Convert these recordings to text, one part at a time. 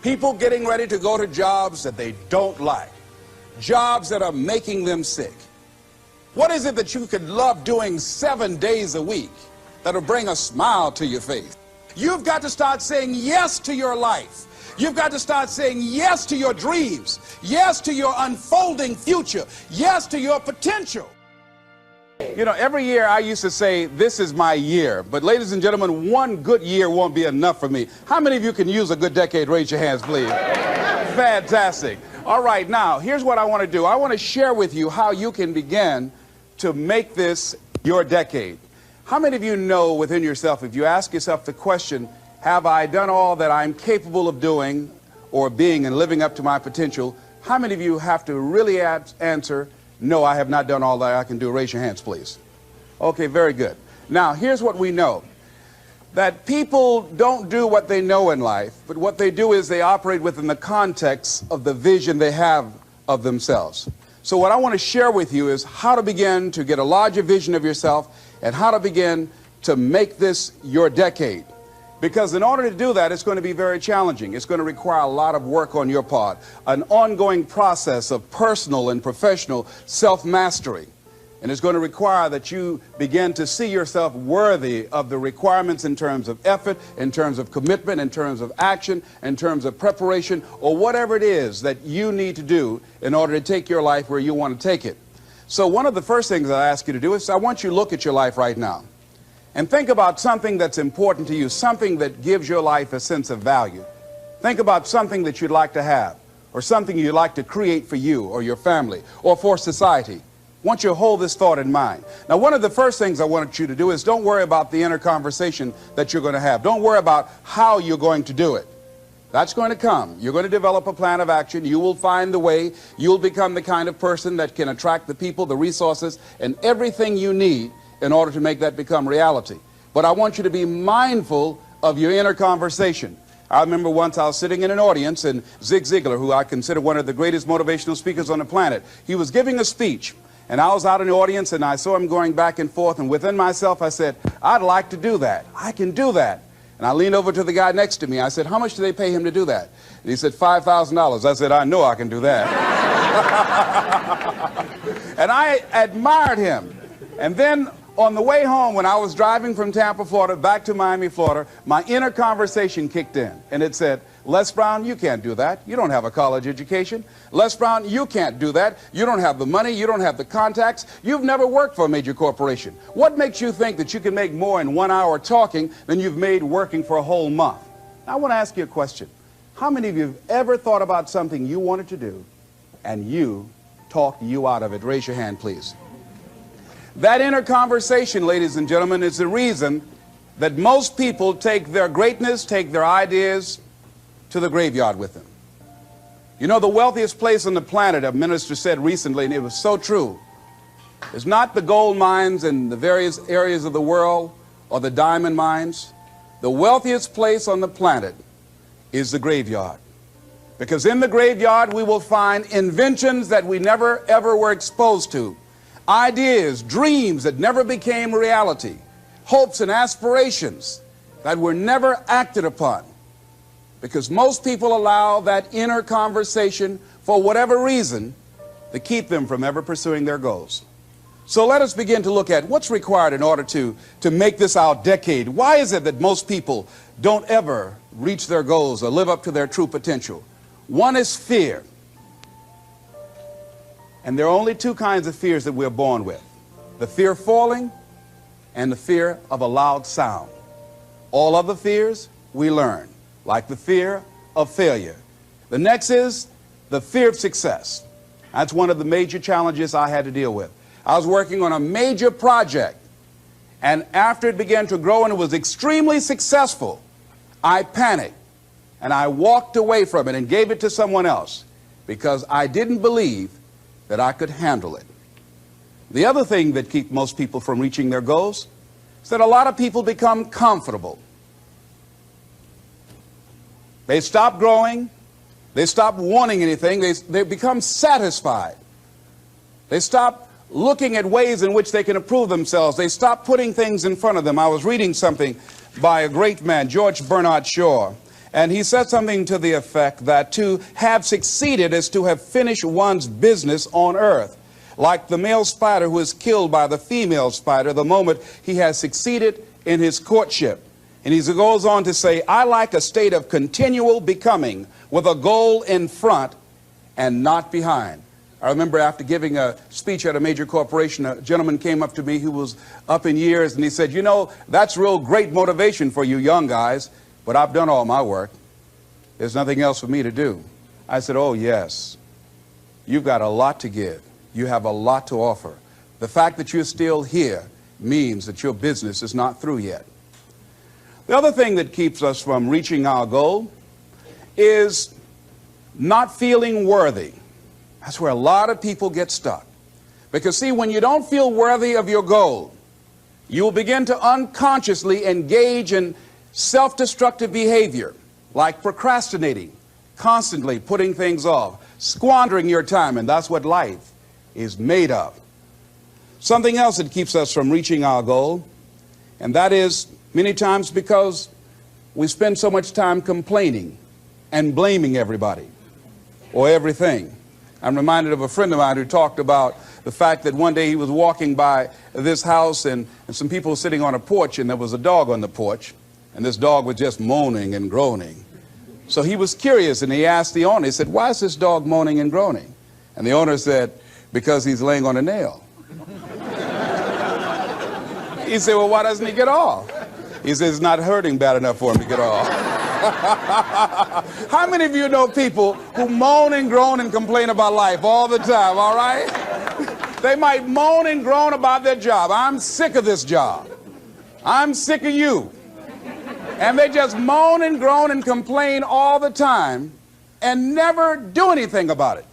People getting ready to go to jobs that they don't like, jobs that are making them sick. What is it that you could love doing 7 days a week that'll bring a smile to your face? You've got to start saying yes to your life. You've got to start saying yes to your dreams, yes to your unfolding future, yes to your potential. You know, every year I used to say, this is my year. But ladies and gentlemen, one good year won't be enough for me. How many of you can use a good decade? Raise your hands, please. Fantastic. All right, now, here's what I want to do. I want to share with you how you can begin to make this your decade. How many of you know within yourself, if you ask yourself the question, have I done all that I'm capable of doing or being and living up to my potential? How many of you have to really answer, no, I have not done all that I can do? Raise your hands, please. Okay, very good. Now, here's what we know. That people don't do what they know in life, but what they do is they operate within the context of the vision they have of themselves. So what I want to share with you is how to begin to get a larger vision of yourself and how to begin to make this your decade. Because in order to do that, it's going to be very challenging. It's going to require a lot of work on your part, an ongoing process of personal and professional self-mastery. And it's going to require that you begin to see yourself worthy of the requirements in terms of effort, in terms of commitment, in terms of action, in terms of preparation, or whatever it is that you need to do in order to take your life where you want to take it. So one of the first things I ask you to do is I want you to look at your life right now and think about something that's important to you, something that gives your life a sense of value. Think about something that you'd like to have, or something you'd like to create for you or your family or for society. I want you to hold this thought in mind. Now, one of the first things I want you to do is don't worry about the inner conversation that you're going to have. Don't worry about how you're going to do it. That's going to come. You're going to develop a plan of action. You will find the way. You'll become the kind of person that can attract the people, the resources, and everything you need in order to make that become reality. But I want you to be mindful of your inner conversation. I remember once I was sitting in an audience, and Zig Ziglar, who I consider one of the greatest motivational speakers on the planet, he was giving a speech. And I was out in the audience, and I saw him going back and forth, and within myself I said, I'd like to do that. I can do that. And I leaned over to the guy next to me. I said, how much do they pay him to do that? And he said, $5,000. I said, I know I can do that. And I admired him. And then on the way home, when I was driving from Tampa, Florida, back to Miami, Florida, my inner conversation kicked in. And it said, Les Brown, you can't do that. You don't have a college education. Les Brown, you can't do that. You don't have the money. You don't have the contacts. You've never worked for a major corporation. What makes you think that you can make more in 1 hour talking than you've made working for a whole month? Now, I want to ask you a question. How many of you have ever thought about something you wanted to do and you talked you out of it? Raise your hand, please. That inner conversation, ladies and gentlemen, is the reason that most people take their greatness, take their ideas to the graveyard with them. You know, the wealthiest place on the planet, a minister said recently, and it was so true, is not the gold mines in the various areas of the world or the diamond mines. The wealthiest place on the planet is the graveyard. Because in the graveyard we will find inventions that we never ever were exposed to, ideas, dreams that never became reality, hopes and aspirations that were never acted upon. Because most people allow that inner conversation, for whatever reason, to keep them from ever pursuing their goals. So let us begin to look at what's required in order to make this our decade. Why is it that most people don't ever reach their goals or live up to their true potential? One is fear. And there are only two kinds of fears that we're born with: the fear of falling and the fear of a loud sound. All other fears we learn, like the fear of failure. The next is the fear of success. That's one of the major challenges I had to deal with. I was working on a major project, and after it began to grow and it was extremely successful, I panicked and I walked away from it and gave it to someone else because I didn't believe that I could handle it. The other thing that keeps most people from reaching their goals is that a lot of people become comfortable. They stop growing. They stop wanting anything. They become satisfied. They stop looking at ways in which they can improve themselves. They stop putting things in front of them. I was reading something by a great man, George Bernard Shaw, And he said something to the effect that to have succeeded is to have finished one's business on earth. Like the male spider who is killed by the female spider the moment he has succeeded in his courtship. And he goes on to say, I like a state of continual becoming with a goal in front and not behind. I remember after giving a speech at a major corporation, a gentleman came up to me who was up in years, and he said, you know, that's real great motivation for you young guys, but I've done all my work. There's nothing else for me to do. I said, oh yes, you've got a lot to give. You have a lot to offer. The fact that you're still here means that your business is not through yet. The other thing that keeps us from reaching our goal is not feeling worthy. That's where a lot of people get stuck. Because see, when you don't feel worthy of your goal, you will begin to unconsciously engage in self-destructive behavior, like procrastinating, constantly putting things off, squandering your time, and that's what life is made of. Something else that keeps us from reaching our goal, and that is many times because we spend so much time complaining and blaming everybody or everything. I'm reminded of a friend of mine who talked about the fact that one day he was walking by this house and some people were sitting on a porch, and there was a dog on the porch, and this dog was just moaning and groaning. So he was curious, and he asked the owner, he said, why is this dog moaning and groaning? And the owner said, because he's laying on a nail. He said, well, why doesn't he get off? He says, it's not hurting bad enough for him to get off. How many of you know people who moan and groan and complain about life all the time, all right? They might moan and groan about their job. I'm sick of this job. I'm sick of you. And they just moan and groan and complain all the time and never do anything about it.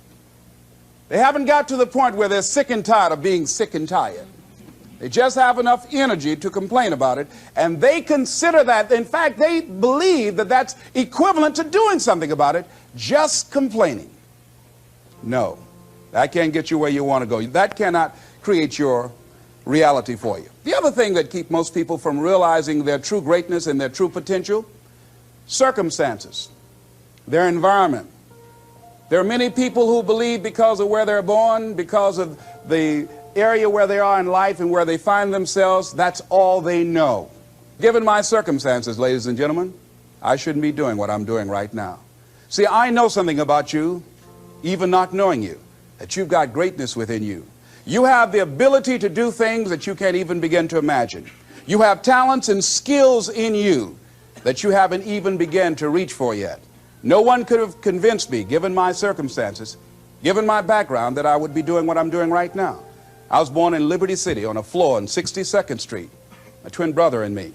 They haven't got to the point where they're sick and tired of being sick and tired. They just have enough energy to complain about it, and they consider that, in fact, they believe that that's equivalent to doing something about it, just complaining. No, that can't get you where you want to go. That cannot create your reality for you. The other thing that keeps most people from realizing their true greatness and their true potential, circumstances, their environment. There are many people who believe because of where they're born, because of the area where they are in life and where they find themselves, that's all they know. Given my circumstances, ladies and gentlemen, I shouldn't be doing what I'm doing right now. See, I know something about you, even not knowing you, that you've got greatness within you. You have the ability to do things that you can't even begin to imagine. You have talents and skills in you that you haven't even begun to reach for yet. No one could have convinced me, given my circumstances, given my background, that I would be doing what I'm doing right now. I was born in Liberty City on a floor on 62nd Street, my twin brother and me.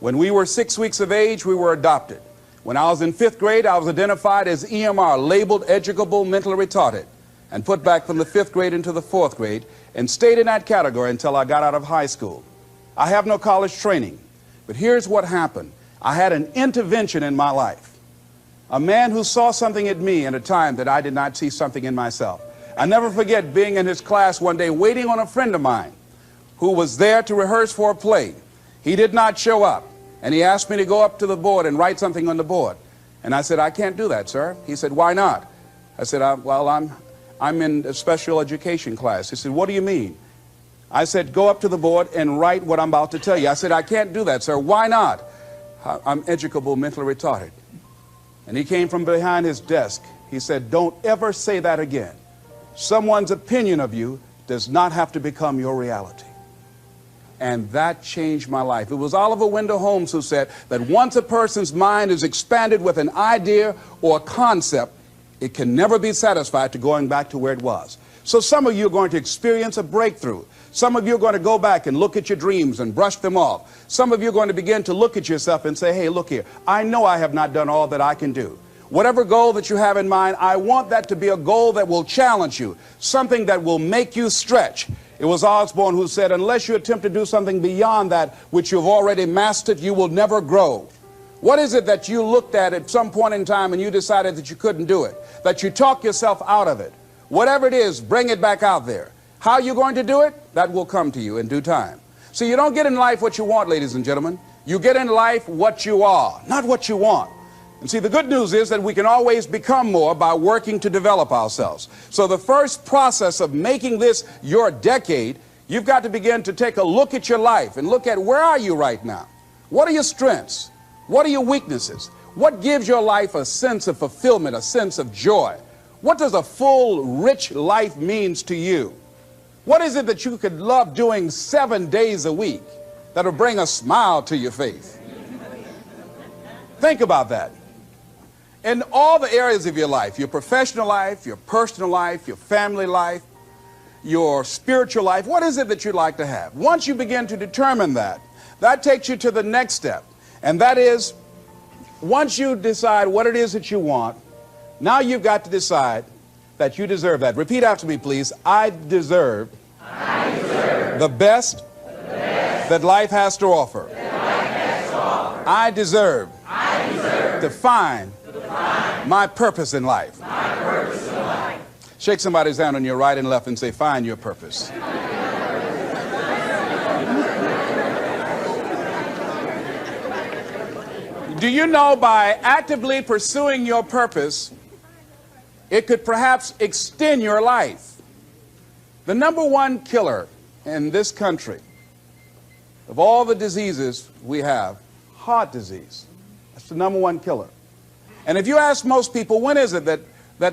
When we were 6 weeks of age, we were adopted. When I was in 5th grade, I was identified as EMR, labeled educable mentally retarded, and put back from the 5th grade into the 4th grade, and stayed in that category until I got out of high school. I have no college training, but here's what happened. I had an intervention in my life. A man who saw something in me at a time that I did not see something in myself. I never forget being in his class one day waiting on a friend of mine who was there to rehearse for a play. He did not show up, and he asked me to go up to the board and write something on the board. And I said, I can't do that, sir. He said, why not? I said, well, I'm in a special education class. He said, what do you mean? I said, go up to the board and write what I'm about to tell you. I said, I can't do that, sir. Why not? I'm educable mentally retarded. And he came from behind his desk. He said, don't ever say that again. Someone's opinion of you does not have to become your reality. And that changed my life. It was Oliver Wendell Holmes who said that once a person's mind is expanded with an idea or a concept, it can never be satisfied to going back to where it was. So some of you are going to experience a breakthrough. Some of you are going to go back and look at your dreams and brush them off. Some of you are going to begin to look at yourself and say, hey, look here, I know I have not done all that I can do. Whatever goal that you have in mind, I want that to be a goal that will challenge you, something that will make you stretch. It was Osborne who said, unless you attempt to do something beyond that which you've already mastered, you will never grow. What is it that you looked at some point in time and you decided that you couldn't do it, that you talked yourself out of it? Whatever it is, bring it back out there. How you're going to do it, that will come to you in due time. So you don't get in life what you want, ladies and gentlemen. You get in life what you are, not what you want. And see, the good news is that we can always become more by working to develop ourselves. So the first process of making this your decade, you've got to begin to take a look at your life and look at where are you right now? What are your strengths? What are your weaknesses? What gives your life a sense of fulfillment, a sense of joy? What does a full, rich life means to you? What is it that you could love doing 7 days a week that'll bring a smile to your face? Think about that. In all the areas of your life, your professional life, your personal life, your family life, your spiritual life, what is it that you'd like to have? Once you begin to determine that, that takes you to the next step. And that is, once you decide what it is that you want, now you've got to decide that you deserve that. Repeat after me, please. I deserve the best that life has to offer. I deserve to find my purpose in life. Shake somebody's hand on your right and left and say, find your purpose. Do you know by actively pursuing your purpose, it could perhaps extend your life? The number one killer in this country of all the diseases we have, heart disease. That's the number one killer. And if you ask most people, when is it that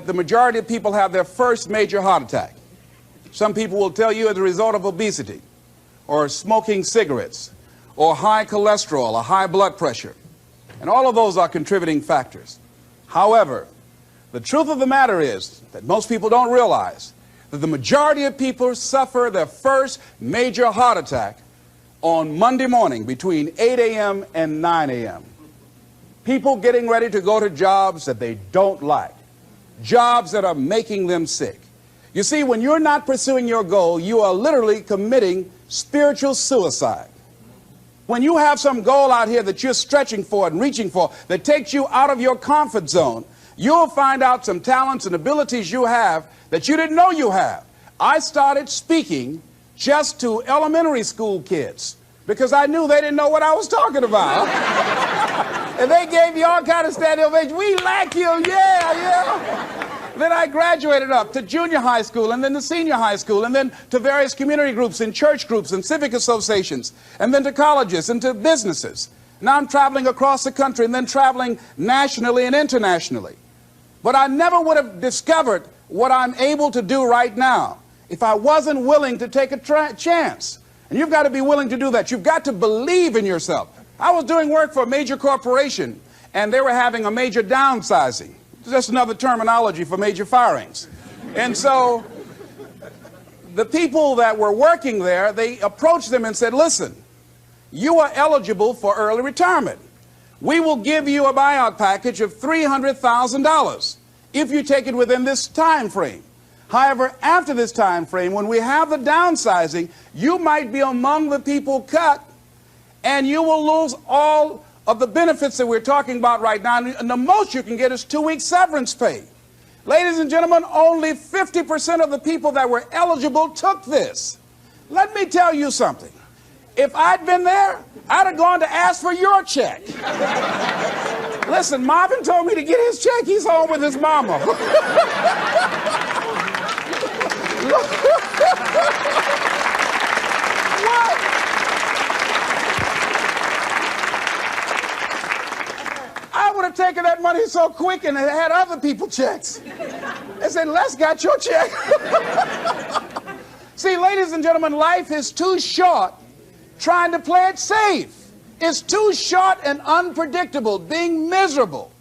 the majority of people have their first major heart attack? Some people will tell you as a result of obesity, or smoking cigarettes, or high cholesterol, or high blood pressure. And all of those are contributing factors. However, the truth of the matter is that most people don't realize that the majority of people suffer their first major heart attack on Monday morning between 8 a.m. and 9 a.m. People getting ready to go to jobs that they don't like, jobs that are making them sick. You see, when you're not pursuing your goal, you are literally committing spiritual suicide. When you have some goal out here that you're stretching for and reaching for that takes you out of your comfort zone, you'll find out some talents and abilities you have that you didn't know you have. I started speaking just to elementary school kids because I knew they didn't know what I was talking about. And they gave me all kind of standing ovation. We like you, yeah. Then I graduated up to junior high school and then to senior high school and then to various community groups and church groups and civic associations and then to colleges and to businesses. Now I'm traveling across the country and then traveling nationally and internationally. But I never would have discovered what I'm able to do right now if I wasn't willing to take a chance. And you've got to be willing to do that. You've got to believe in yourself. I was doing work for a major corporation and they were having a major downsizing. Just another terminology for major firings. And so the people that were working there, they approached them and said, listen, you are eligible for early retirement. We will give you a buyout package of $300,000 if you take it within this time frame. However, after this time frame, when we have the downsizing, you might be among the people cut and you will lose all of the benefits that we're talking about right now. And the most you can get is 2 weeks severance pay. Ladies and gentlemen, only 50% of the people that were eligible took this. Let me tell you something. If I'd been there, I'd have gone to ask for your check. Listen, Marvin told me to get his check. He's home with his mama. What? I would have taken that money so quick and had other people checks. They said, Les got your check. See, ladies and gentlemen, life is too short trying to play it safe. It's too short and unpredictable, being miserable.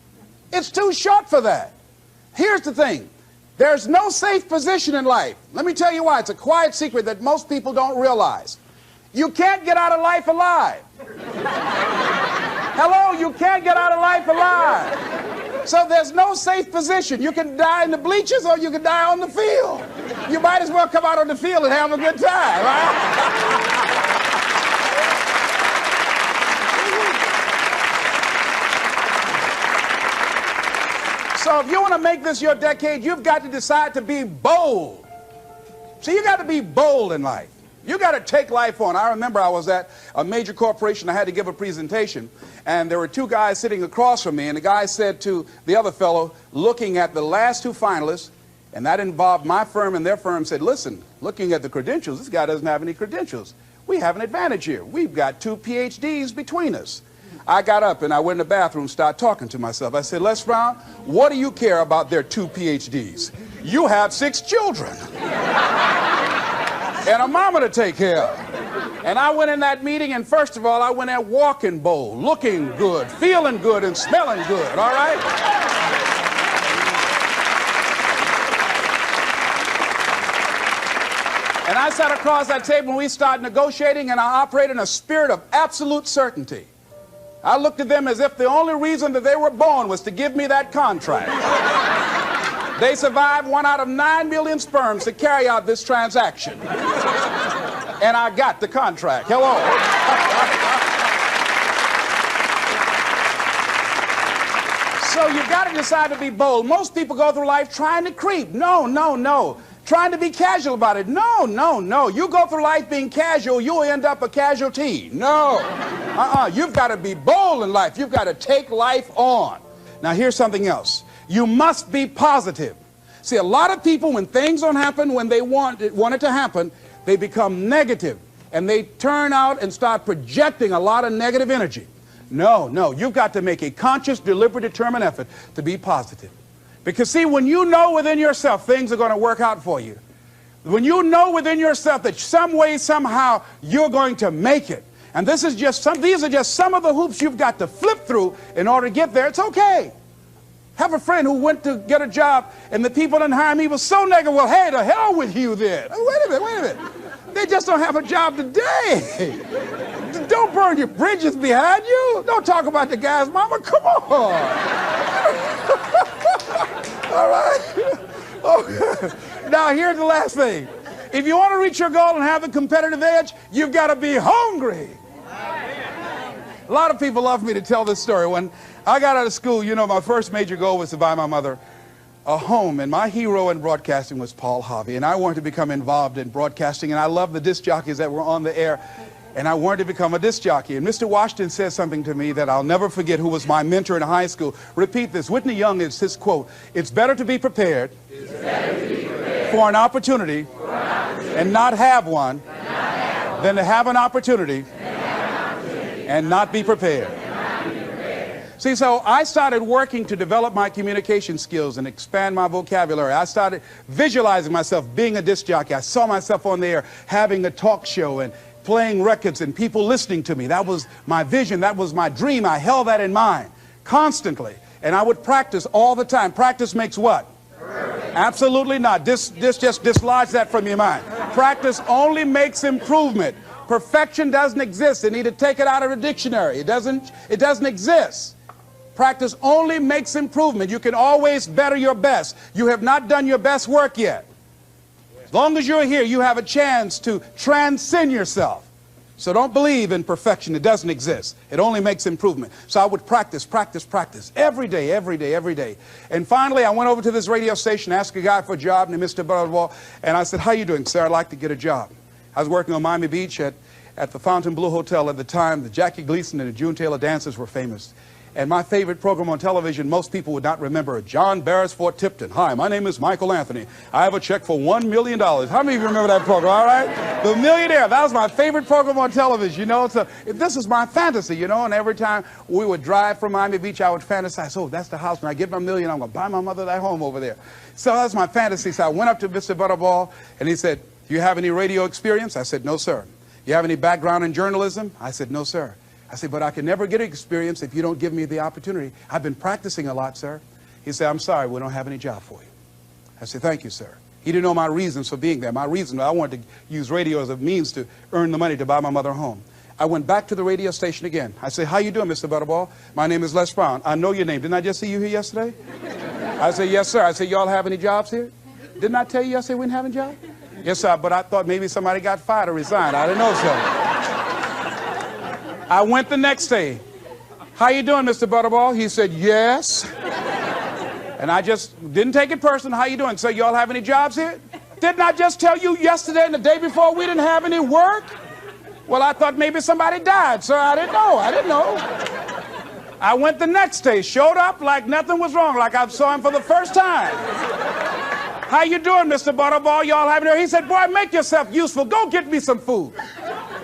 It's too short for that. Here's the thing. There's no safe position in life. Let me tell you why. It's a quiet secret that most people don't realize. You can't get out of life alive. Hello, you can't get out of life alive. So there's no safe position. You can die in the bleachers or you can die on the field. You might as well come out on the field and have a good time, right? So if you want to make this your decade, you've got to decide to be bold. See, you got to be bold in life. You got to take life on. I remember I was at a major corporation. I had to give a presentation, and there were two guys sitting across from me, and the guy said to the other fellow, looking at the last two finalists, and that involved my firm and their firm, said, listen, looking at the credentials, this guy doesn't have any credentials. We have an advantage here. We've got 2 PhDs between us. I got up and I went in the bathroom and started talking to myself. I said, Les Brown, what do you care about their 2 PhDs? You have 6 children and a mama to take care of. And I went in that meeting, and first of all, I went there walking bold, looking good, feeling good, and smelling good, all right? And I sat across that table and we started negotiating, and I operated in a spirit of absolute certainty. I looked at them as if the only reason that they were born was to give me that contract. They survived 1 out of 9 million sperms to carry out this transaction. And I got the contract. Hello. So you've got to decide to be bold. Most people go through life trying to creep. No, no, no. Trying to be casual about it. No, no, no. You go through life being casual, you'll end up a casualty. No. You've got to be bold in life. You've got to take life on. Now here's something else. You must be positive. See, a lot of people, when things don't happen when they want it to happen, they become negative, and they turn out and start projecting a lot of negative energy. No, no, you've got to make a conscious, deliberate, determined effort to be positive. Because see, when you know within yourself things are going to work out for you, when you know within yourself that some way, somehow, you're going to make it, and these are just some of the hoops you've got to flip through in order to get there, it's okay. Have a friend who went to get a job, and the people didn't hire him. He was so negative. Well, hey, to hell with you then. Wait a minute. They just don't have a job today. Don't burn your bridges behind you. Don't talk about the guy's mama. Come on. All right. Okay. Now, here's the last thing. If you want to reach your goal and have a competitive edge, you've got to be hungry. A lot of people love me to tell this story. When I got out of school, you know, my first major goal was to buy my mother a home, and my hero in broadcasting was Paul Harvey, and I wanted to become involved in broadcasting, and I loved the disc jockeys that were on the air, and I wanted to become a disc jockey. And Mr. Washington said something to me that I'll never forget, who was my mentor in high school. Repeat this. Whitney Young, is his quote, "It's better to be prepared, for an opportunity, and not have one, than to have an opportunity and not be prepared." See, so I started working to develop my communication skills and expand my vocabulary. I started visualizing myself being a disc jockey. I saw myself on the air having a talk show and playing records and people listening to me. That was my vision. That was my dream. I held that in mind constantly. And I would practice all the time. Practice makes what? Perfect. Absolutely not. Just dislodge that from your mind. Practice only makes improvement. Perfection doesn't exist. They need to take it out of the dictionary. It doesn't exist. Practice only makes improvement. You can always better your best. You have not done your best work yet. As long as you're here, you have a chance to transcend yourself. So don't believe in perfection. It doesn't exist. It only makes improvement. So I would practice every day, every day, every day. And finally, I went over to this radio station, asked a guy for a job named Mr. Butterwall, and I said, "How you doing, sir? I'd like to get a job." I was working on Miami Beach at the Fontainebleau Hotel at the time. The Jackie Gleason and the June Taylor dances were famous. And my favorite program on television, most people would not remember, John Beresford Tipton. "Hi, my name is Michael Anthony. I have a check for $1 million. How many of you remember that program, all right? The Millionaire. That was my favorite program on television, you know. So this is my fantasy, you know, and every time we would drive from Miami Beach, I would fantasize, oh, that's the house. When I get my million, I'm going to buy my mother that home over there. So that's my fantasy. So I went up to Mr. Butterball, and he said, "Do you have any radio experience?" I said, "No, sir." "You have any background in journalism?" I said, "No, sir." I said, "But I can never get experience if you don't give me the opportunity. I've been practicing a lot, sir." He said, "I'm sorry, we don't have any job for you." I said, "Thank you, sir." He didn't know my reasons for being there. My reason, I wanted to use radio as a means to earn the money to buy my mother a home. I went back to the radio station again. I said, "How you doing, Mr. Butterball? My name is Les Brown. I know your name. Didn't I just see you here yesterday?" I said, "Yes, sir." I said, "Y'all have any jobs here?" "Didn't I tell you yesterday we didn't have a job?" "Yes, sir, but I thought maybe somebody got fired or resigned. I didn't know, sir." I went the next day. "How you doing, Mr. Butterball?" He said, "Yes." And I just didn't take it personal. "How you doing? So y'all have any jobs here?" Didn't I just tell you yesterday and the day before we didn't have any work? Well, I thought maybe somebody died, sir. I didn't know. I went the next day, showed up like nothing was wrong, like I saw him for the first time. How you doing, Mr. Butterball? Y'all having here? He said, boy, make yourself useful. Go get me some food.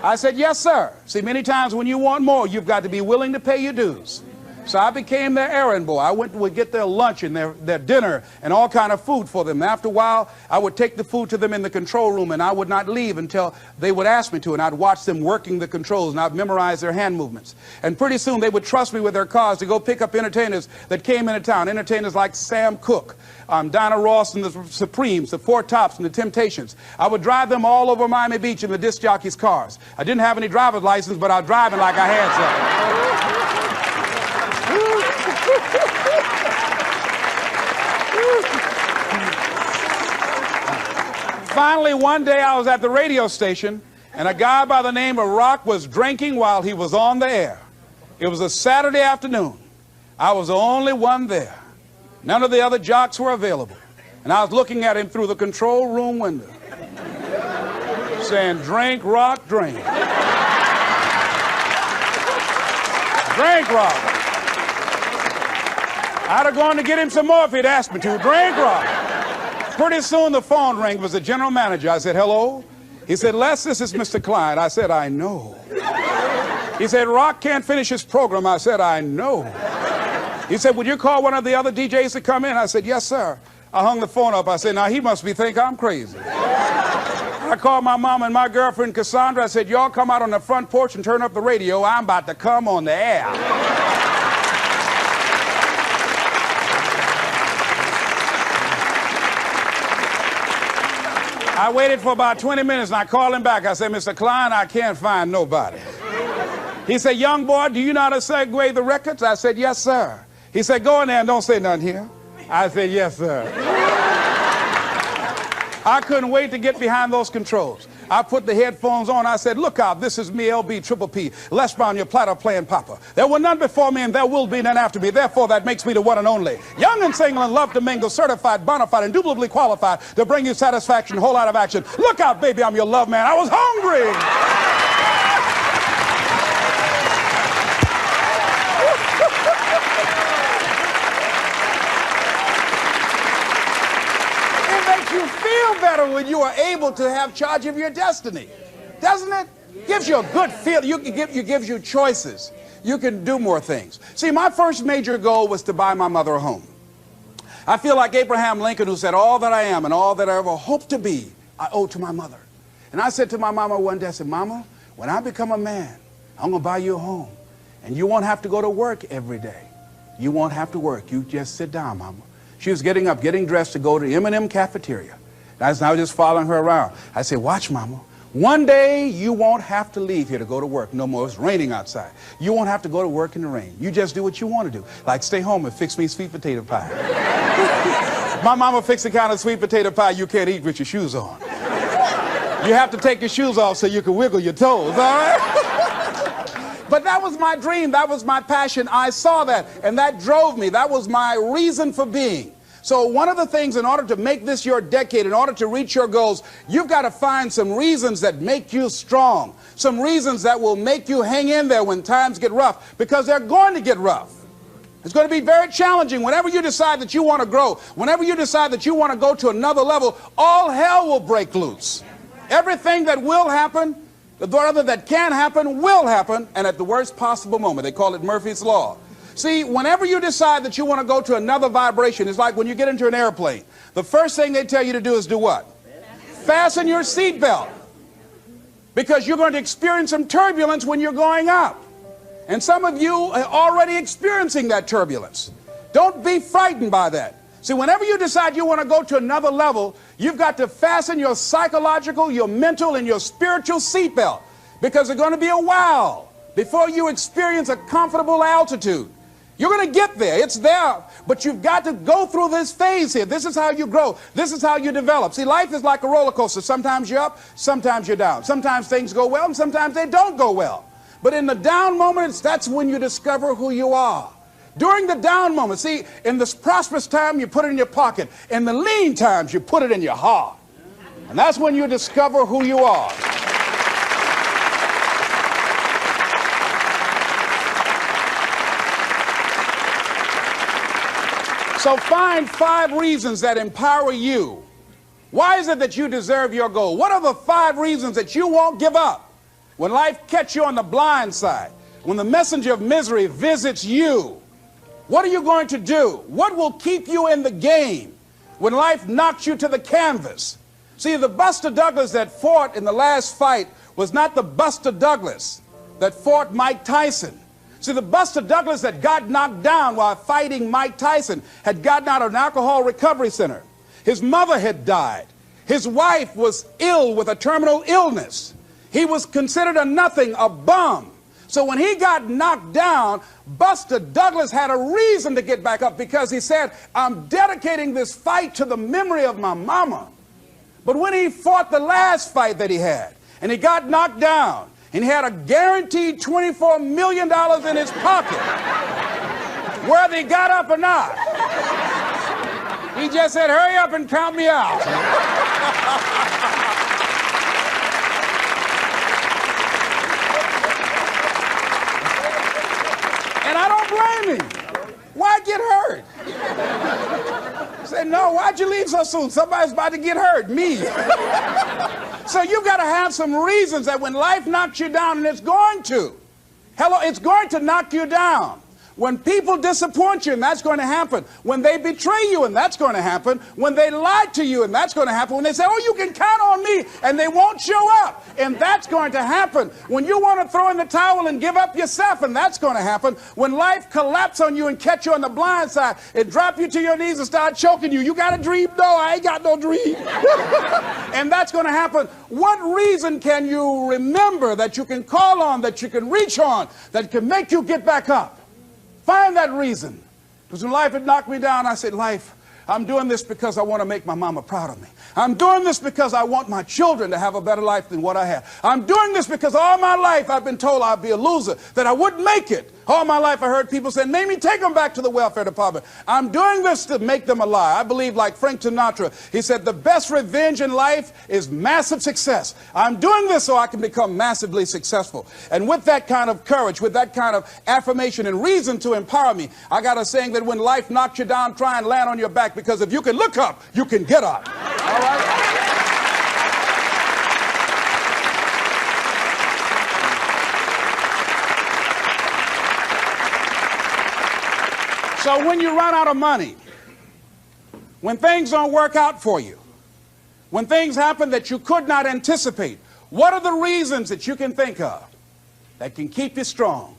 I said, yes, sir. See, many times when you want more, you've got to be willing to pay your dues. So I became their errand boy. I would get their lunch and their dinner and all kind of food for them. After a while, I would take the food to them in the control room, and I would not leave until they would ask me to, and I'd watch them working the controls, and I'd memorize their hand movements. And pretty soon, they would trust me with their cars to go pick up entertainers that came into town, entertainers like Sam Cooke, Dinah Ross and the Supremes, the Four Tops and the Temptations. I would drive them all over Miami Beach in the disc jockeys' cars. I didn't have any driver's license, but I was driving like I had some. Finally, one day I was at the radio station, and a guy by the name of Rock was drinking while he was on the air. It was a Saturday afternoon. I was the only one there. None of the other jocks were available. And I was looking at him through the control room window, saying, drink, Rock, drink. Drink, Rock. I'd have gone to get him some more if he'd asked me to. Drink, Rock. Pretty soon the phone rang. It was the general manager. I said, hello? He said, Les, this is Mr. Klein. I said, I know. He said, Rock can't finish his program. I said, I know. He said, would you call one of the other DJs to come in? I said, yes, sir. I hung the phone up. I said, now he must think I'm crazy. I called my mom and my girlfriend, Cassandra. I said, y'all come out on the front porch and turn up the radio. I'm about to come on the air. I waited for about 20 minutes, and I called him back. I said, Mr. Klein, I can't find nobody. He said, young boy, do you know how to segue the records? I said, yes, sir. He said, go in there and don't say nothing here. I said, yes, sir. I couldn't wait to get behind those controls. I put the headphones on. I said, look out, this is me, LB Triple P, Les Brown, your platter playing papa. There were none before me, and there will be none after me. Therefore, that makes me the one and only. Young and single and love to mingle, certified, bona fide, indubitably qualified to bring you satisfaction, whole lot of action. Look out, baby, I'm your love man. I was hungry. Better when you are able to have charge of your destiny, doesn't it? Gives you a good feel. Gives you choices. You can do more things. See, my first major goal was to buy my mother a home. I feel like Abraham Lincoln, who said, all that I am and all that I ever hope to be, I owe to my mother. And I said to my mama one day, I said, Mama, when I become a man, I'm going to buy you a home. And you won't have to go to work every day. You won't have to work. You just sit down, Mama. She was getting up, getting dressed to go to M&M cafeteria. I was just following her around. I said, watch, Mama. One day you won't have to leave here to go to work no more. It's raining outside. You won't have to go to work in the rain. You just do what you want to do. Like stay home and fix me sweet potato pie. My mama fixed the kind of sweet potato pie you can't eat with your shoes on. You have to take your shoes off so you can wiggle your toes, all right? But that was my dream. That was my passion. I saw that, and that drove me. That was my reason for being. So one of the things, in order to make this your decade, in order to reach your goals, you've got to find some reasons that make you strong, some reasons that will make you hang in there when times get rough, because they're going to get rough. It's going to be very challenging. Whenever you decide that you want to grow, whenever you decide that you want to go to another level, all hell will break loose. Everything that will happen, that can happen, will happen, and at the worst possible moment. They call it Murphy's Law. See, whenever you decide that you want to go to another vibration, it's like when you get into an airplane. The first thing they tell you to do is do what? Fasten your seatbelt. Because you're going to experience some turbulence when you're going up. And some of you are already experiencing that turbulence. Don't be frightened by that. See, whenever you decide you want to go to another level, you've got to fasten your psychological, your mental, and your spiritual seatbelt. Because there's going to be a while before you experience a comfortable altitude. You're going to get there. It's there. But you've got to go through this phase here. This is how you grow. This is how you develop. See, life is like a roller coaster. Sometimes you're up, sometimes you're down. Sometimes things go well, and sometimes they don't go well. But in the down moments, that's when you discover who you are. During the down moments, see, in this prosperous time, you put it in your pocket. In the lean times, you put it in your heart. And that's when you discover who you are. So find 5 reasons that empower you. Why is it that you deserve your goal? What are the 5 reasons that you won't give up when life catches you on the blind side? When the messenger of misery visits you, what are you going to do? What will keep you in the game when life knocks you to the canvas? See, the Buster Douglas that fought in the last fight was not the Buster Douglas that fought Mike Tyson. See, the Buster Douglas that got knocked down while fighting Mike Tyson had gotten out of an alcohol recovery center. His mother had died. His wife was ill with a terminal illness. He was considered a nothing, a bum. So when he got knocked down, Buster Douglas had a reason to get back up, because he said, I'm dedicating this fight to the memory of my mama. But when he fought the last fight that he had, and he got knocked down, and he had a guaranteed $24 million in his pocket, whether he got up or not, he just said, hurry up and count me out. And I don't blame him. Why get hurt? I said, no, why'd you leave so soon? Somebody's about to get hurt, me. So you've got to have some reasons that when life knocks you down, and it's going to. Hello, it's going to knock you down. When people disappoint you, and that's going to happen. When they betray you, and that's going to happen. When they lie to you, and that's going to happen. When they say, oh, you can count on me, and they won't show up, and that's going to happen. When you want to throw in the towel and give up yourself, and that's going to happen. When life collapses on you and catch you on the blind side, it drop you to your knees and start choking you. You got a dream? No, I ain't got no dream. And that's going to happen. What reason can you remember that you can call on, that you can reach on, that can make you get back up? Find that reason. Because when life had knocked me down, I said, life, I'm doing this because I want to make my mama proud of me. I'm doing this because I want my children to have a better life than what I have. I'm doing this because all my life I've been told I'd be a loser, that I wouldn't make it. All my life I heard people say, maybe take them back to the welfare department. I'm doing this to make them a lie. I believe, like Frank Sinatra, he said, the best revenge in life is massive success. I'm doing this so I can become massively successful. And with that kind of courage, with that kind of affirmation and reason to empower me, I got a saying that when life knocks you down, try and land on your back, because if you can look up, you can get up. All right? So when you run out of money, when things don't work out for you, when things happen that you could not anticipate, what are the reasons that you can think of that can keep you strong,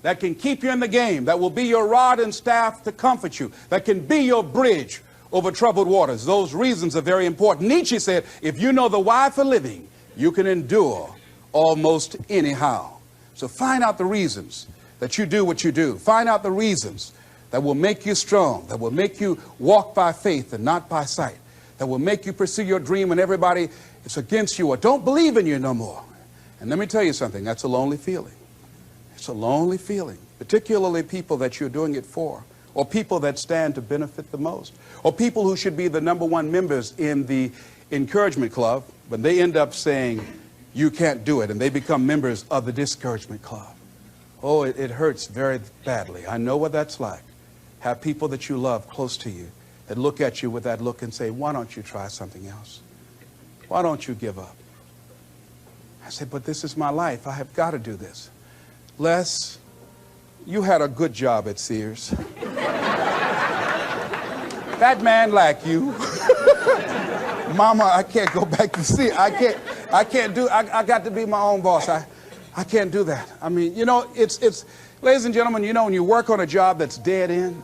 that can keep you in the game, that will be your rod and staff to comfort you, that can be your bridge over troubled waters? Those reasons are very important. Nietzsche said, if you know the why for living, you can endure almost anyhow. So find out the reasons that you do what you do. Find out the reasons that will make you strong, that will make you walk by faith and not by sight, that will make you pursue your dream when everybody is against you or don't believe in you no more. And let me tell you something, that's a lonely feeling. It's a lonely feeling, particularly people that you're doing it for, or people that stand to benefit the most, or people who should be the #1 members in the encouragement club, but they end up saying, you can't do it, and they become members of the discouragement club. Oh, it hurts very badly. I know what that's like. Have people that you love close to you that look at you with that look and say, why don't you try something else? Why don't you give up? I say, but this is my life. I have got to do this. Les, you had a good job at Sears. That man like you. Mama, I can't go back to Sears. I got to be my own boss. I can't do that. I mean, you know, it's ladies and gentlemen, you know, when you work on a job that's dead end,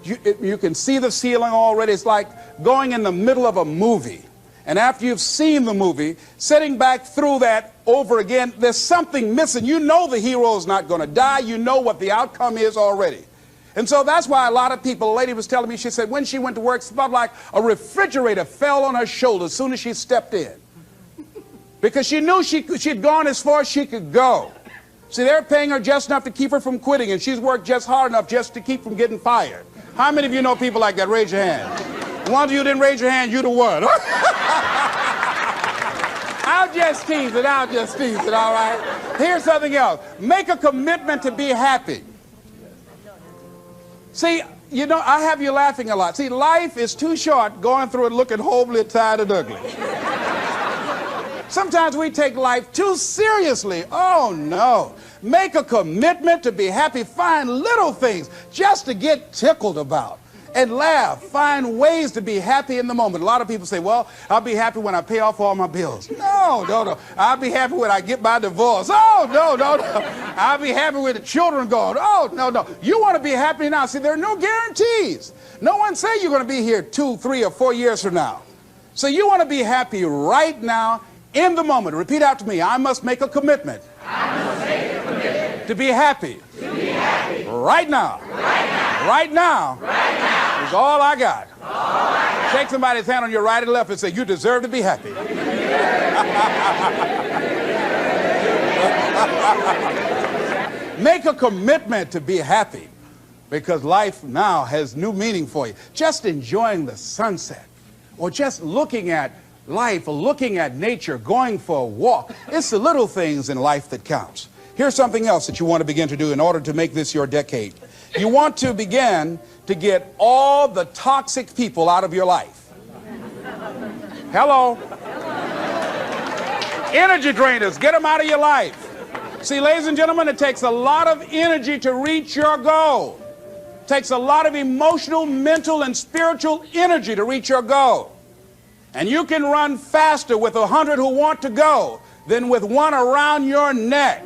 you can see the ceiling already. It's like going in the middle of a movie. And after you've seen the movie, sitting back through that over again, there's something missing. You know the hero is not going to die. You know what the outcome is already. And so that's why a lot of people, a lady was telling me, she said when she went to work, it felt like a refrigerator fell on her shoulder as soon as she stepped in. Because she knew she'd gone as far as she could go. See, they're paying her just enough to keep her from quitting, and she's worked just hard enough just to keep from getting fired. How many of you know people like that? Raise your hand. The ones of you who didn't raise your hand, you the what? just teasing, I'll just tease it, all right? Here's something else. Make a commitment to be happy. See, you know, I have you laughing a lot. See, life is too short going through it looking homely, tired, and ugly. Sometimes we take life too seriously. Oh, no. Make a commitment to be happy. Find little things just to get tickled about and laugh. Find ways to be happy in the moment. A lot of people say, well, I'll be happy when I pay off all my bills. No, no, no. I'll be happy when I get my divorce. Oh, no, no, no. I'll be happy when the children go. Oh, no, no. You want to be happy now. See, there are no guarantees. No one say you're going to be here 2, 3, or 4 years from now. So you want to be happy right now in the moment. Repeat after me. I must make a commitment. I must make a commitment to be happy. To be happy. Right now. Right now. Right now. Right now. Is all I got. All I got. Shake somebody's hand on your right and left and say, you deserve to be happy. Make a commitment to be happy, because life now has new meaning for you. Just enjoying the sunset, or just looking at life, or looking at nature, going for a walk. It's the little things in life that counts. Here's something else that you want to begin to do in order to make this your decade. You want to begin to get all the toxic people out of your life. Hello? Energy drainers, get them out of your life. See, ladies and gentlemen, it takes a lot of energy to reach your goal. It takes a lot of emotional, mental, and spiritual energy to reach your goal. And you can run faster with 100 who want to go than with one around your neck.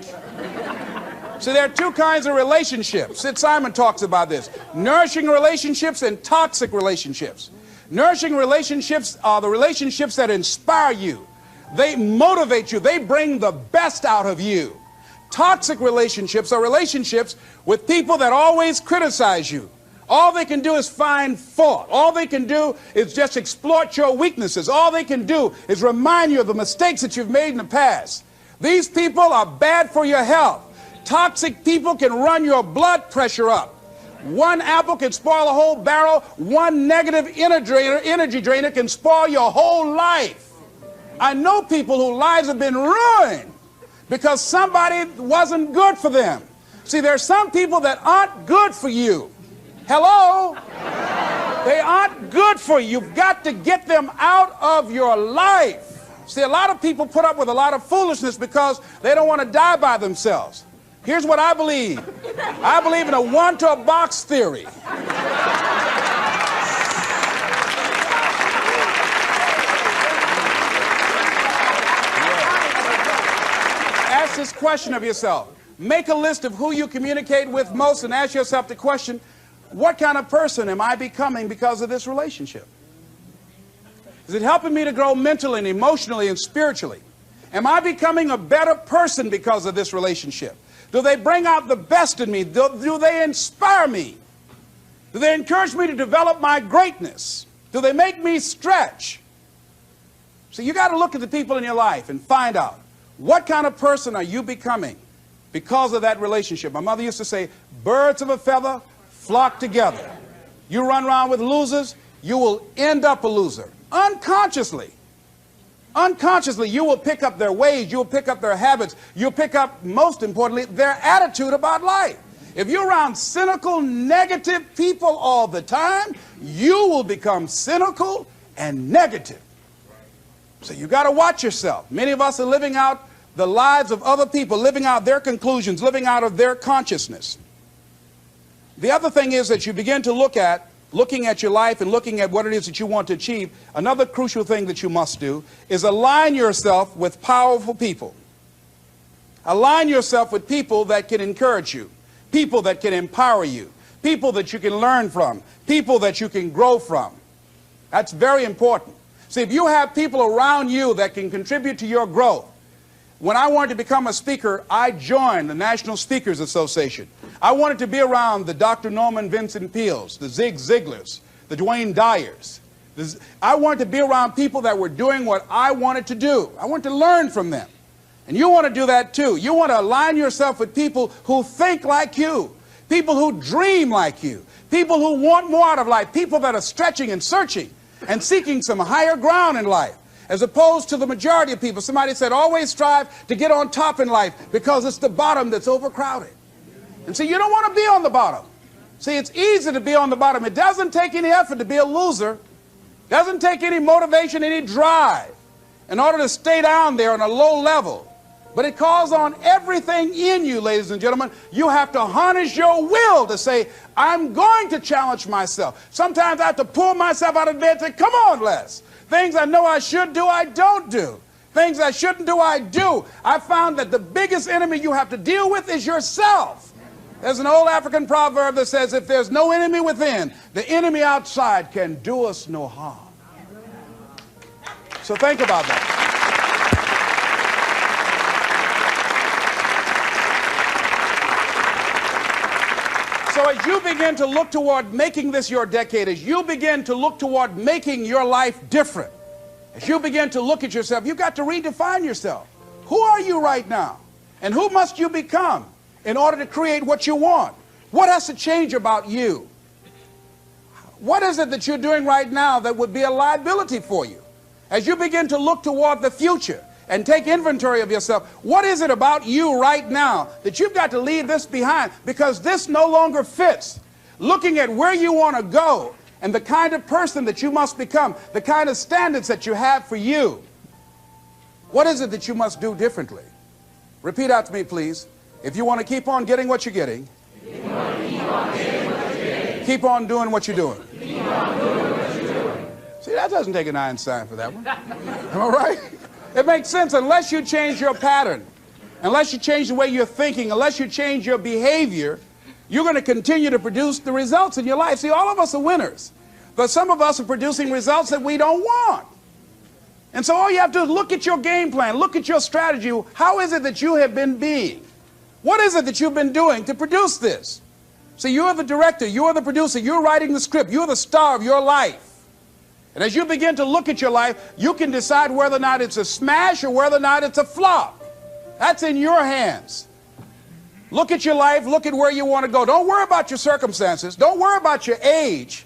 So there are two kinds of relationships. Sid Simon talks about this. Nourishing relationships and toxic relationships. Nourishing relationships are the relationships that inspire you. They motivate you. They bring the best out of you. Toxic relationships are relationships with people that always criticize you. All they can do is find fault. All they can do is just exploit your weaknesses. All they can do is remind you of the mistakes that you've made in the past. These people are bad for your health. Toxic people can run your blood pressure up. One apple can spoil a whole barrel. One negative energy drainer can spoil your whole life. I know people whose lives have been ruined because somebody wasn't good for them. See, there are some people that aren't good for you. Hello? They aren't good for you. You've got to get them out of your life. See, a lot of people put up with a lot of foolishness because they don't want to die by themselves. Here's what I believe. I believe in a one-to-a-box theory. Ask this question of yourself. Make a list of who you communicate with most and ask yourself the question, what kind of person am I becoming because of this relationship? Is it helping me to grow mentally and emotionally and spiritually? Am I becoming a better person because of this relationship? Do they bring out the best in me? Do they inspire me? Do they encourage me to develop my greatness? Do they make me stretch? So you got to look at the people in your life and find out, what kind of person are you becoming because of that relationship? My mother used to say, birds of a feather flock together. You run around with losers, you will end up a loser. Unconsciously. Unconsciously, you will pick up their ways, you'll pick up their habits, you'll pick up, most importantly, their attitude about life. If you're around cynical, negative people all the time, you will become cynical and negative. So you got to watch yourself. Many of us are living out the lives of other people, living out their conclusions, living out of their consciousness. The other thing is that you begin to looking at your life and looking at what it is that you want to achieve. Another crucial thing that you must do is align yourself with powerful people. Align yourself with people that can encourage you, people that can empower you, people that you can learn from, people that you can grow from. That's very important. See, if you have people around you that can contribute to your growth. When I wanted to become a speaker, I joined the National Speakers Association. I wanted to be around the Dr. Norman Vincent Peales, the Zig Ziglars, the Dwayne Dyers. I wanted to be around people that were doing what I wanted to do. I wanted to learn from them. And you want to do that too. You want to align yourself with people who think like you, people who dream like you, people who want more out of life, people that are stretching and searching and seeking some higher ground in life. as opposed to the majority of people. Somebody said, always strive to get on top in life because it's the bottom that's overcrowded. And see, you don't want to be on the bottom. See, it's easy to be on the bottom. It doesn't take any effort to be a loser. It doesn't take any motivation, any drive in order to stay down there on a low level. But it calls on everything in you, ladies and gentlemen. You have to harness your will to say, I'm going to challenge myself. Sometimes I have to pull myself out of bed and say, come on, Les. Things I know I should do, I don't do. Things I shouldn't do, I do. I found that the biggest enemy you have to deal with is yourself. There's an old African proverb that says, if there's no enemy within, the enemy outside can do us no harm. So think about that. So as you begin to look toward making this your decade, as you begin to look toward making your life different, as you begin to look at yourself, you've got to redefine yourself. Who are you right now? And who must you become in order to create what you want? What has to change about you? What is it that you're doing right now that would be a liability for you? As you begin to look toward the future and take inventory of yourself, what is it about you right now that you've got to leave this behind because this no longer fits? Looking at where you want to go and the kind of person that you must become, the kind of standards that you have for you. What is it that you must do differently? Repeat out to me, please. If you want to keep on getting what you're getting, keep on doing what you're doing. See, that doesn't take an Einstein for that one. Am I right? It makes sense unless you change your pattern, unless you change the way you're thinking, unless you change your behavior, you're going to continue to produce the results in your life. See, all of us are winners, but some of us are producing results that we don't want. And so all you have to do is look at your game plan, look at your strategy. How is it that you have been being? What is it that you've been doing to produce this? See, you're the director, you're the producer, you're writing the script, you're the star of your life. And as you begin to look at your life, you can decide whether or not it's a smash or whether or not it's a flop. That's in your hands. Look at your life, look at where you want to go. Don't worry about your circumstances. Don't worry about your age.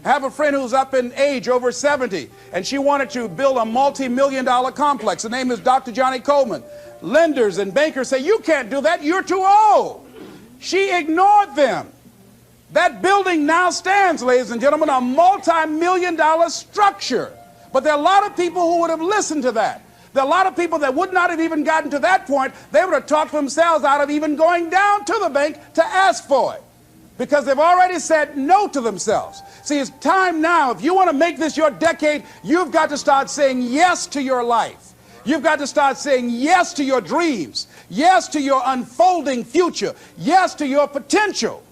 I have a friend who's up in age, over 70, and she wanted to build a multi-million-dollar complex. The name is Dr. Johnny Coleman. Lenders and bankers say, you can't do that, you're too old. She ignored them. That building now stands, ladies and gentlemen, a multi-million-dollar structure. But there are a lot of people who would have listened to that. There are a lot of people that would not have even gotten to that point. They would have talked themselves out of even going down to the bank to ask for it, because they've already said no to themselves. See, it's time now. If you want to make this your decade, you've got to start saying yes to your life. You've got to start saying yes to your dreams, yes to your unfolding future, yes to your potential,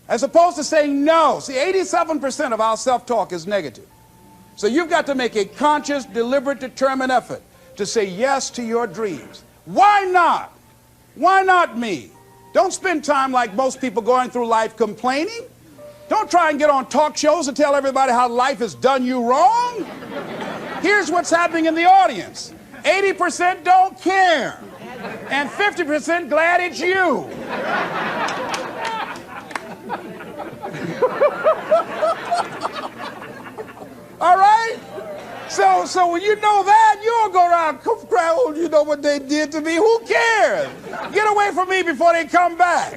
as opposed to saying no. See, 87% of our self-talk is negative. So you've got to make a conscious, deliberate, determined effort to say yes to your dreams. Why not? Why not me? Don't spend time like most people going through life complaining. Don't try and get on talk shows and tell everybody how life has done you wrong. Here's what's happening in the audience. 80% don't care, and 50% glad it's you. All right? So when you know that, you'll go around cry, oh, you know what they did to me? Who cares? Get away from me before they come back.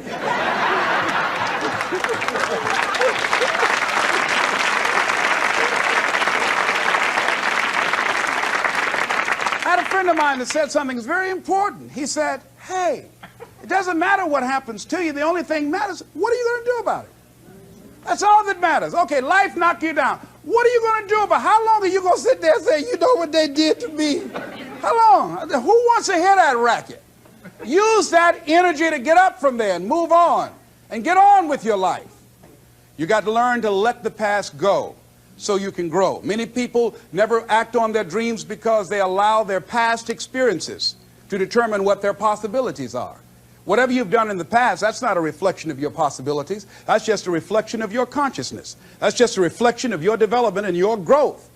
I had a friend of mine that said something that's very important. He said, hey, it doesn't matter what happens to you. The only thing matters, what are you going to do about it? That's all that matters. Okay, life knocked you down. What are you going to do about it? How long are you going to sit there and say, you know what they did to me? How long? Who wants to hear that racket? Use that energy to get up from there and move on and get on with your life. You got to learn to let the past go so you can grow. Many people never act on their dreams because they allow their past experiences to determine what their possibilities are. Whatever you've done in the past, that's not a reflection of your possibilities. That's just a reflection of your consciousness. That's just a reflection of your development and your growth.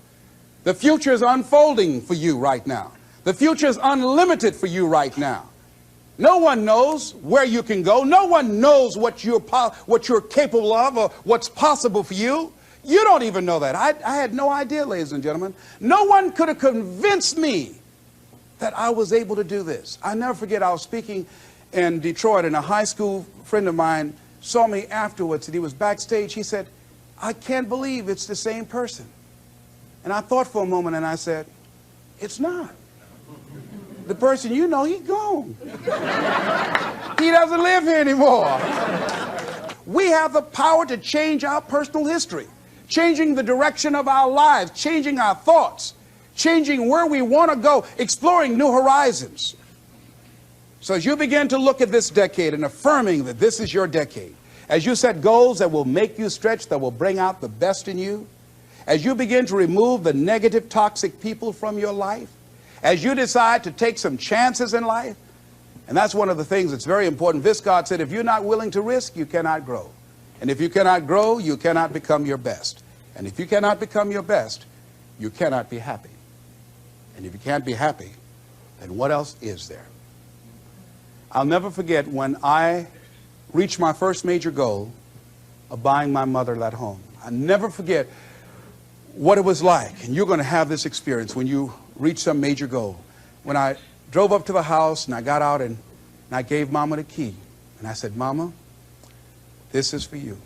The future is unfolding for you right now. The future is unlimited for you right now. No one knows where you can go. No one knows what you're capable of or what's possible for you. You don't even know that. I had no idea, ladies and gentlemen. No one could have convinced me that I was able to do this. I never forget, I was speaking in Detroit, and a high school friend of mine saw me afterwards, and he was backstage. He said, I can't believe it's the same person. And I thought for a moment, and I said, it's not. The person you know, he's gone. He doesn't live here anymore. We have the power to change our personal history, changing the direction of our lives, changing our thoughts, changing where we want to go, exploring new horizons. So as you begin to look at this decade and affirming that this is your decade, as you set goals that will make you stretch, that will bring out the best in you, as you begin to remove the negative, toxic people from your life, as you decide to take some chances in life, and that's one of the things that's very important. Viscard said, if you're not willing to risk, you cannot grow. And if you cannot grow, you cannot become your best. And if you cannot become your best, you cannot be happy. And if you can't be happy, then what else is there? I'll never forget when I reached my first major goal of buying my mother that home. I'll never forget what it was like. And you're going to have this experience when you reach some major goal. When I drove up to the house and I got out and I gave Mama the key. And I said, Mama, this is for you.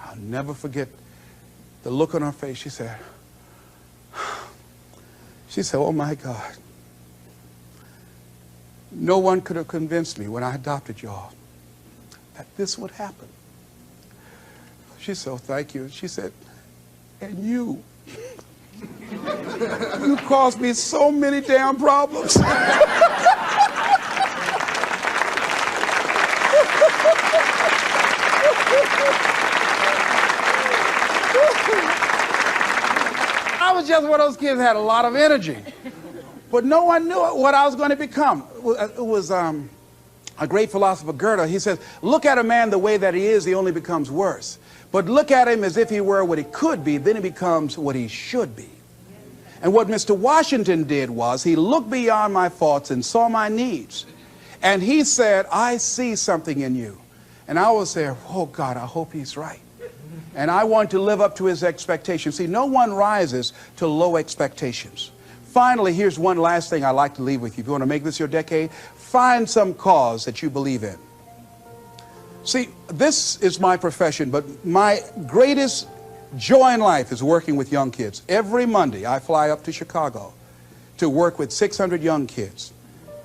I'll never forget the look on her face. She said, oh my God. No one could have convinced me when I adopted y'all that this would happen. She said, oh, thank you. She said, and you. You caused me so many damn problems. I was just one of those kids that had a lot of energy. But no one knew what I was going to become. It was a great philosopher, Goethe. He says, look at a man the way that he is, he only becomes worse. But look at him as if he were what he could be, then he becomes what he should be. And what Mr. Washington did was he looked beyond my faults and saw my needs. And he said, I see something in you. And I was there, oh God, I hope he's right. And I want to live up to his expectations. See, no one rises to low expectations. Finally, here's one last thing I'd like to leave with you. If you want to make this your decade, find some cause that you believe in. See, this is my profession, but my greatest joy in life is working with young kids. Every Monday, I fly up to Chicago to work with 600 young kids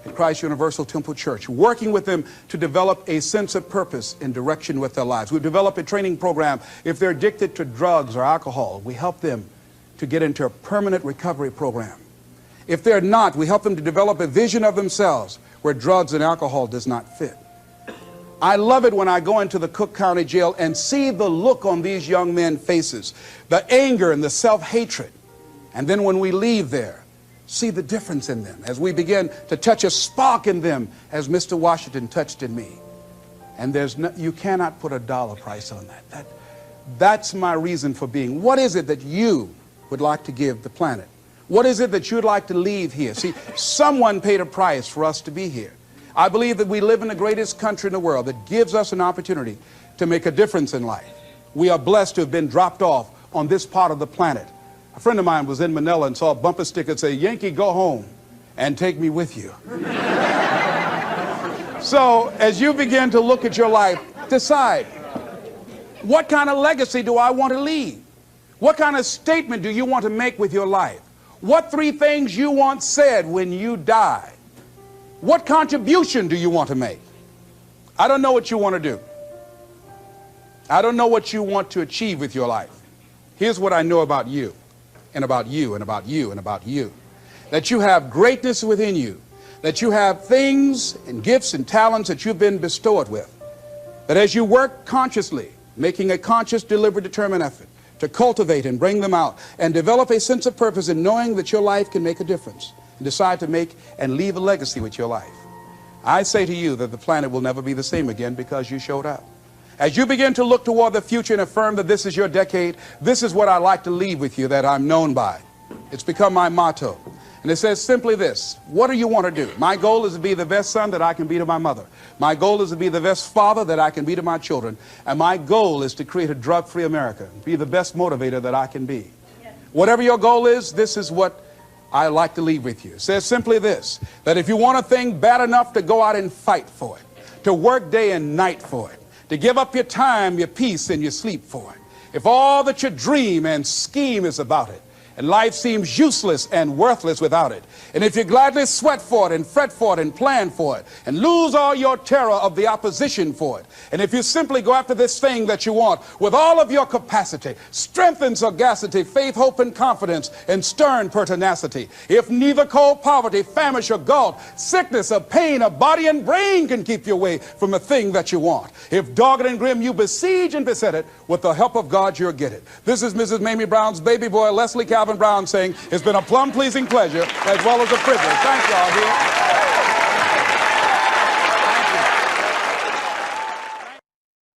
at Christ Universal Temple Church, working with them to develop a sense of purpose and direction with their lives. We develop a training program. If they're addicted to drugs or alcohol, we help them to get into a permanent recovery program. If they're not, we help them to develop a vision of themselves where drugs and alcohol does not fit. I love it when I go into the Cook County Jail and see the look on these young men's faces, the anger and the self-hatred. And then when we leave there, see the difference in them as we begin to touch a spark in them as Mr. Washington touched in me. And you cannot put a dollar price on that. That's my reason for being. What is it that you would like to give the planet? What is it that you'd like to leave here? See, someone paid a price for us to be here. I believe that we live in the greatest country in the world that gives us an opportunity to make a difference in life. We are blessed to have been dropped off on this part of the planet. A friend of mine was in Manila and saw a bumper sticker that said, Yankee, go home and take me with you. So as you begin to look at your life, decide, what kind of legacy do I want to leave? What kind of statement do you want to make with your life? What 3 things you want said when you die? What contribution do you want to make? I don't know what you want to do. I don't know what you want to achieve with your life. Here's what I know about you, and about you, and about you, and about you. That you have greatness within you. That you have things and gifts and talents that you've been bestowed with. That as you work consciously, making a conscious, deliberate, determined effort to cultivate and bring them out and develop a sense of purpose in knowing that your life can make a difference and decide to make and leave a legacy with your life. I say to you that the planet will never be the same again because you showed up. As you begin to look toward the future and affirm that this is your decade, this is what I like to leave with you that I'm known by. It's become my motto. And it says simply this: what do you want to do? My goal is to be the best son that I can be to my mother. My goal is to be the best father that I can be to my children. And my goal is to create a drug-free America, be the best motivator that I can be. Whatever your goal is, this is what I like to leave with you. It says simply this: that if you want a thing bad enough to go out and fight for it, to work day and night for it, to give up your time, your peace, and your sleep for it, if all that you dream and scheme is about it, and life seems useless and worthless without it, and if you gladly sweat for it and fret for it and plan for it and lose all your terror of the opposition for it, and if you simply go after this thing that you want with all of your capacity, strength and sagacity, faith, hope, and confidence, and stern pertinacity, if neither cold poverty, famish, or gulf, sickness, or pain, of body and brain can keep you away from a thing that you want, if dogged and grim you besiege and beset it, with the help of God you'll get it. This is Mrs. Mamie Brown's baby boy, Leslie Calvin Brown, saying it's been a plumb pleasing pleasure as well as a privilege. Thank y'all here.